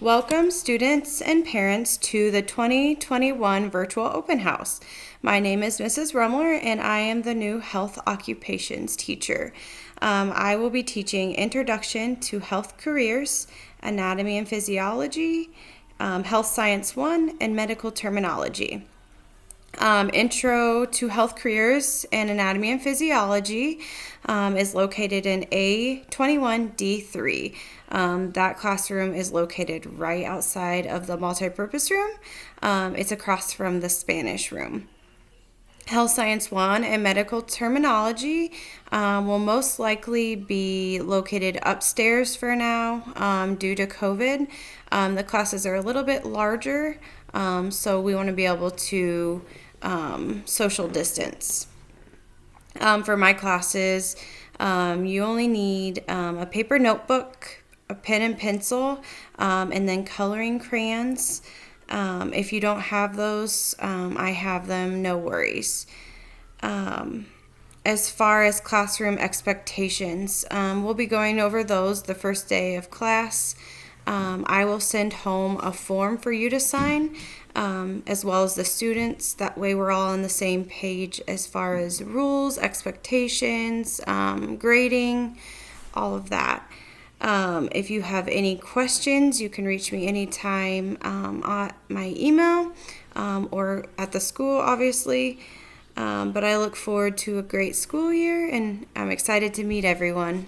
Welcome students and parents to the 2021 Virtual Open House. My name is Mrs. Ruemler and I am the new Health Occupations teacher. I will be teaching Introduction to Health Careers, Anatomy and Physiology, Health Science 1, and Medical Terminology. Intro to Health Careers and Anatomy and Physiology is located in A21D3. That classroom is located right outside of the multipurpose room. It's across from the Spanish room. Health Science 1 and Medical Terminology will most likely be located upstairs for now due to COVID. The classes are a little bit larger, so we want to be able to social distance. For my classes, you only need a paper notebook, a pen and pencil, and then coloring crayons. If you don't have those, I have them, no worries. As far as classroom expectations, we'll be going over those the first day of class. I will send home a form for you to sign, as well as the students. That way we're all on the same page as far as rules, expectations, grading, all of that. If you have any questions, you can reach me anytime at my email or at the school, obviously. But I look forward to a great school year, and I'm excited to meet everyone.